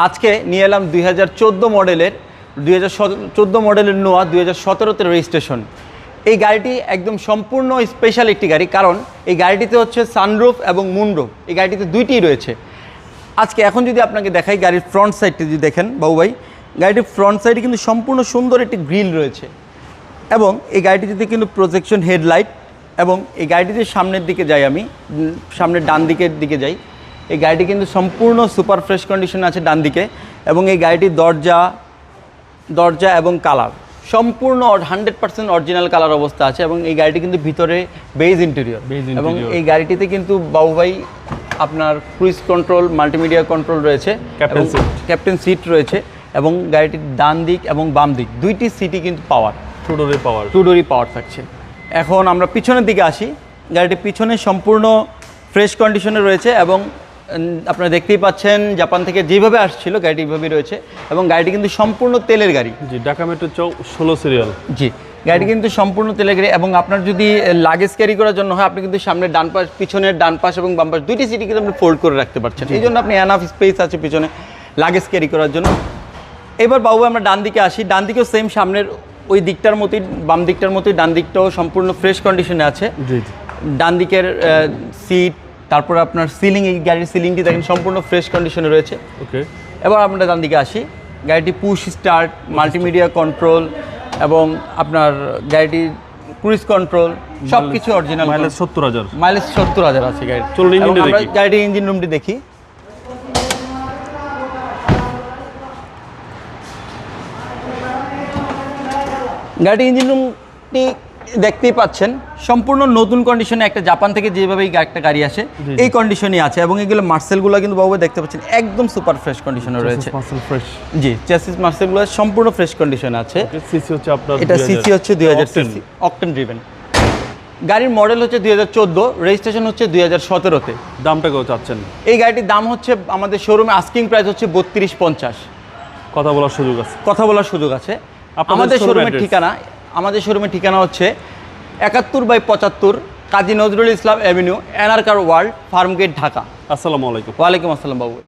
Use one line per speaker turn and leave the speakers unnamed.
আজকে নিয়ে এলাম 2014 মডেলের 2014 মডেলের নোয়া 2017-তে রেজিস্ট্রেশন। এই গাড়িটি একদম সম্পূর্ণ স্পেশাল একটি গাড়ি, কারণ এই গাড়িটিতে হচ্ছে সানরুফ এবং মুনরুফ, এই গাড়িটিতে দুইটিই রয়েছে। আজকে এখন যদি আপনাকে দেখাই গাড়ির ফ্রন্ট সাইডটি যদি দেখেন বাবু ভাই, গাড়িটির ফ্রন্ট সাইডে কিন্তু সম্পূর্ণ সুন্দর একটি গ্রিল রয়েছে এবং এই গাড়িটিতে কিন্তু প্রজেকশন হেডলাইট, এবং এই গাড়িটিতে সামনের দিকে যাই, আমি সামনের ডান দিকের দিকে যাই, এই গাড়িটি কিন্তু সম্পূর্ণ সুপার ফ্রেশ কন্ডিশনে আছে ডান দিকে, এবং এই গাড়িটির দরজা এবং কালার সম্পূর্ণ 100% অরিজিনাল কালার অবস্থা আছে, এবং এই গাড়িটি কিন্তু ভিতরে বেজ ইন্টেরিয়র, এবং এই গাড়িটিতে কিন্তু বাবু ভাই আপনার ক্রুইজ কন্ট্রোল, মাল্টিমিডিয়া কন্ট্রোল রয়েছে, ক্যাপ্টেন সিট রয়েছে, এবং গাড়িটির ডান দিক এবং বাম দিক দুইটি সিটই কিন্তু পাওয়ার, টু ডোরই পাওয়ার থাকছে। এখন আমরা পিছনের দিকে আসি। গাড়িটি পিছনে সম্পূর্ণ ফ্রেশ কন্ডিশনে রয়েছে, এবং আপনারা দেখতেই পাচ্ছেন জাপান থেকে যেভাবে আসছিল গাড়িটি এইভাবেই রয়েছে, এবং গাড়িটি কিন্তু সম্পূর্ণ তেলের গাড়ি।
জি, ঢাকা মেট্রো 16 সিরিয়াল।
জি, গাড়িটি কিন্তু সম্পূর্ণ তেলের গাড়ি, এবং আপনার যদি লাগেজ ক্যারি করার জন্য হয়, আপনি কিন্তু সামনের ডান পাশ, পিছনের ডান পাশ এবং বাম পাশ দুইটি সিটি কিন্তু আপনি ফোল্ড করে রাখতে পারছেন। এই জন্য আপনি এনাফ স্পেস আছে পিছনে লাগেজ ক্যারি করার জন্য। এবার বাবু আমরা ডান দিকে আসি। ডান দিকেও সেম, সামনের ওই দিকটার মতোই, বাম দিকটার মতোই ডান দিকটাও সম্পূর্ণ ফ্রেশ কন্ডিশনে আছে। ডান দিকের সিট, তারপর আপনার সিলিং, এই গাড়ির সিলিংটি দেখেন সম্পূর্ণ ফ্রেশ কন্ডিশনে রয়েছে।
ওকে,
এবার আমরা ডান দিকে আসি। গাড়িটি পুশ স্টার্ট, মাল্টিমিডিয়া কন্ট্রোল, এবং আপনার গাড়িটির ক্রুইজ কন্ট্রোল সব কিছু অরিজিনাল।
মাইলেজ 70,000,
মাইলেজ 70,000 আছে গাড়ি।
চলুন ইঞ্জিনটা দেখি।
গাড়িটির ইঞ্জিন রুমটি দেখি। গাড়ির ইঞ্জিন রুমটি দেখতেই পাচ্ছেন সম্পূর্ণ নতুন কন্ডিশনে, একটা জাপান থেকে যেভাবে একটা গাড়ি আসে এই কন্ডিশনই আছে, এবং এগুলো মার্সেলগুলো কিন্তু বাবু দেখতে পাচ্ছেন একদম সুপার ফ্রেশ কন্ডিশনে রয়েছে। জি, চেসিস মার্সেলগুলো সম্পূর্ণ ফ্রেশ কন্ডিশনে আছে।
সিসি হচ্ছে আপনার,
এটা সিসি হচ্ছে 2000 সিসি, অকটেন ড্রিভেন। গাড়ির মডেল হচ্ছে 2014, রেজিস্ট্রেশন হচ্ছে 2017-তে।
দামটা কত চাচ্ছেন?
এই গাড়িটির দাম হচ্ছে আমাদের শোরুমে আস্কিং প্রাইস হচ্ছে 3250।
কথা বলার সুযোগ আছে? কথা
বলার সুযোগ আছে। আমাদের শোরুমের ঠিকানা হচ্ছে 71/75 কাজী নজরুল ইসলাম অ্যাভিনিউ, এনআর কার ওয়ার্ল্ড, ফার্মগেট, ঢাকা।
আসসালামু আলাইকুম।
ওয়ালাইকুম আসসালাম বাবু।